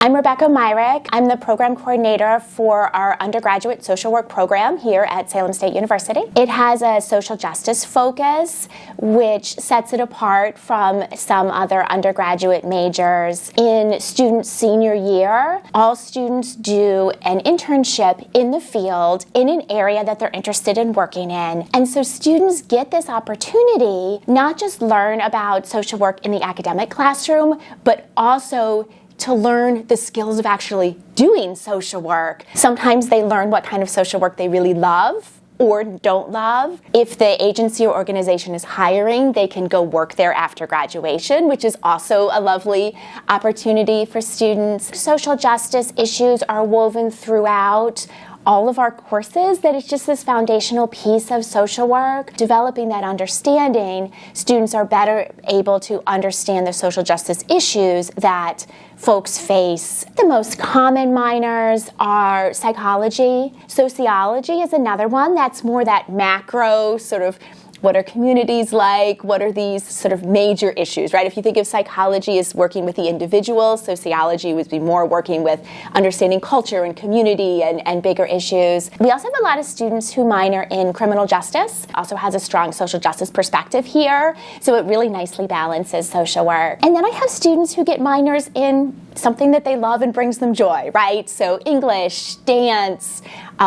I'm Rebecca Mirick. I'm the program coordinator for our undergraduate social work program here at Salem State University. It has a social justice focus, which sets it apart from some other undergraduate majors. In student senior year, all students do an internship in the field in an area that they're interested in working in. And so students get this opportunity not just learn about social work in the academic classroom, but also to learn the skills of actually doing social work. Sometimes they learn what kind of social work they really love or don't love. If the agency or organization is hiring, they can go work there after graduation, which is also a lovely opportunity for students. Social justice issues are woven throughout all of our courses, that it's just this foundational piece of social work. Developing that understanding, students are better able to understand the social justice issues that folks face. The most common minors are psychology. Sociology is another one that's more that macro sort of what are communities like? What are these sort of major issues, right? If you think of psychology as working with the individual, sociology would be more working with understanding culture and community and bigger issues. We also have a lot of students who minor in criminal justice, also has a strong social justice perspective here, so it really nicely balances social work. And then I have students who get minors in something that they love and brings them joy, right? So English, dance,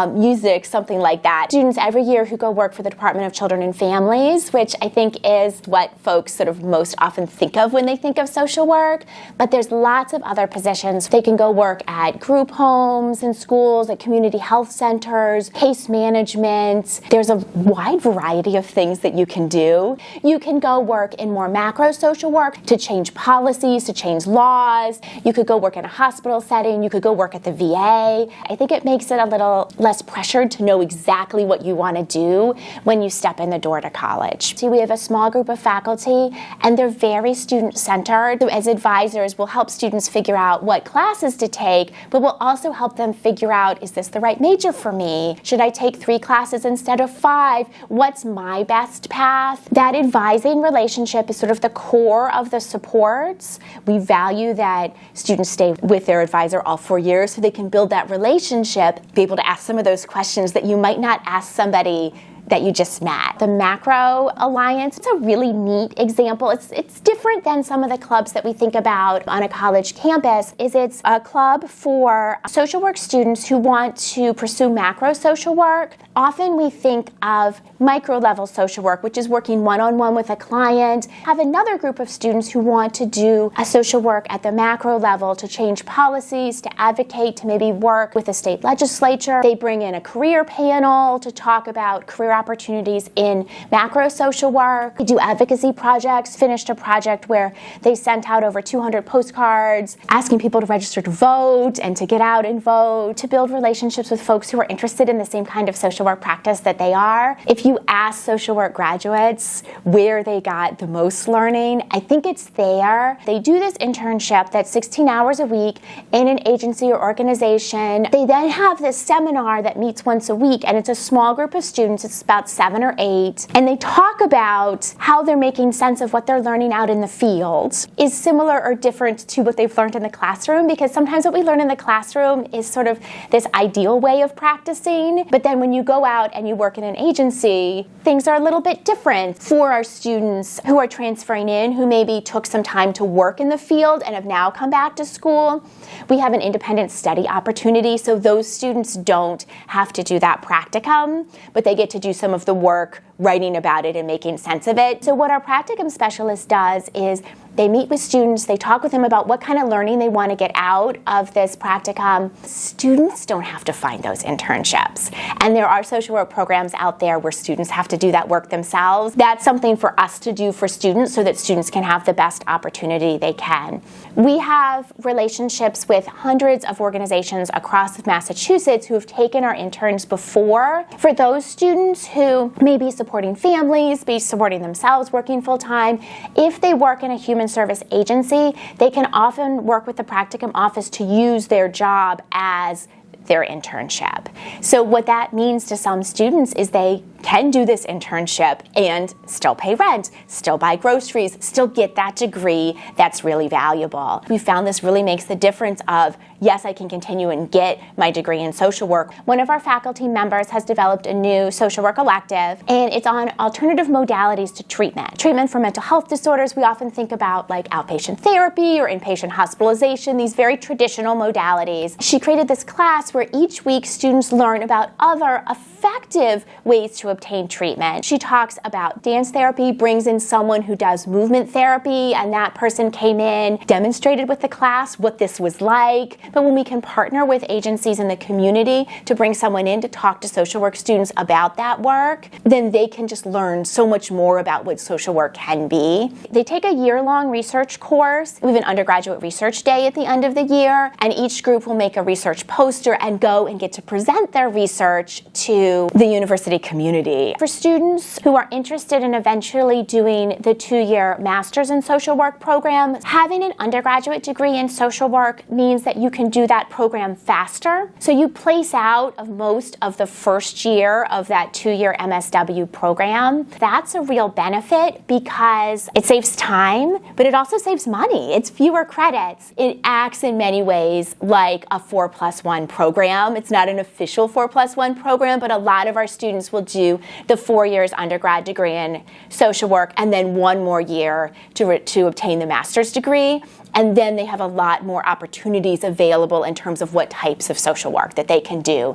music, something like that. Students every year who go work for the Department of Children and Families, which I think is what folks sort of most often think of when they think of social work. But there's lots of other positions. They can go work at group homes and schools, at community health centers, case management. There's a wide variety of things that you can do. You can go work in more macro social work to change policies, to change laws. You could go work in a hospital setting. You could go work at the VA. I think it makes it a little less pressured to know exactly what you want to do when you step in the door to college. See, we have a small group of faculty, and they're very student-centered. As advisors, we'll help students figure out what classes to take, but we'll also help them figure out, is this the right major for me? Should I take 3 classes instead of 5? What's my best path? That advising relationship is sort of the core of the supports. We value that students stay with their advisor all 4 years so they can build that relationship, be able to ask some of those questions that you might not ask somebody that you just met. The Macro Alliance, it's a really neat example. It's different than some of the clubs that we think about on a college campus. It's a club for social work students who want to pursue macro social work. Often we think of micro-level social work, which is working one-on-one with a client. Have another group of students who want to do a social work at the macro level to change policies, to advocate, to maybe work with the state legislature. They bring in a career panel to talk about career opportunities in macro social work. We do advocacy projects, finished a project where they sent out over 200 postcards asking people to register to vote and to get out and vote, to build relationships with folks who are interested in the same kind of social work practice that they are. If you ask social work graduates where they got the most learning, I think it's there. They do this internship that's 16 hours a week in an agency or organization. They then have this seminar that meets once a week, and it's a small group of students. It's about 7 or 8, and they talk about how they're making sense of what they're learning out in the field is similar or different to what they've learned in the classroom, because sometimes what we learn in the classroom is sort of this ideal way of practicing, but then when you go out and you work in an agency, things are a little bit different. For our students who are transferring in, who maybe took some time to work in the field and have now come back to school, we have an independent study opportunity, so those students don't have to do that practicum, but they get to do some of the work writing about it and making sense of it. So what our practicum specialist does is they meet with students, they talk with them about what kind of learning they want to get out of this practicum. Students don't have to find those internships. And there are social work programs out there where students have to do that work themselves. That's something for us to do for students so that students can have the best opportunity they can. We have relationships with hundreds of organizations across Massachusetts who have taken our interns before. For those students who may be supporting families, be supporting themselves, working full-time, if they work in a human service agency, they can often work with the practicum office to use their job as their internship. So what that means to some students is they can do this internship and still pay rent, still buy groceries, still get that degree that's really valuable. We found this really makes the difference of, yes, I can continue and get my degree in social work. One of our faculty members has developed a new social work elective, and it's on alternative modalities to treatment. Treatment for mental health disorders, we often think about like outpatient therapy or inpatient hospitalization, these very traditional modalities. She created this class where each week students learn about other effective ways to obtain treatment. She talks about dance therapy, brings in someone who does movement therapy, and that person came in, demonstrated with the class what this was like. But when we can partner with agencies in the community to bring someone in to talk to social work students about that work, then they can just learn so much more about what social work can be. They take a year-long research course. We have an undergraduate research day at the end of the year, and each group will make a research poster and go and get to present their research to the university community. For students who are interested in eventually doing the 2-year master's in social work program, having an undergraduate degree in social work means that you can do that program faster. So you place out of most of the first year of that 2-year MSW program. That's a real benefit because it saves time, but it also saves money. It's fewer credits. It acts in many ways like a 4+1 program. It's not an official 4+1 program, but a lot of our students will do the 4 years undergrad degree in social work and then 1 more year to obtain the master's degree. And then they have a lot more opportunities available in terms of what types of social work that they can do.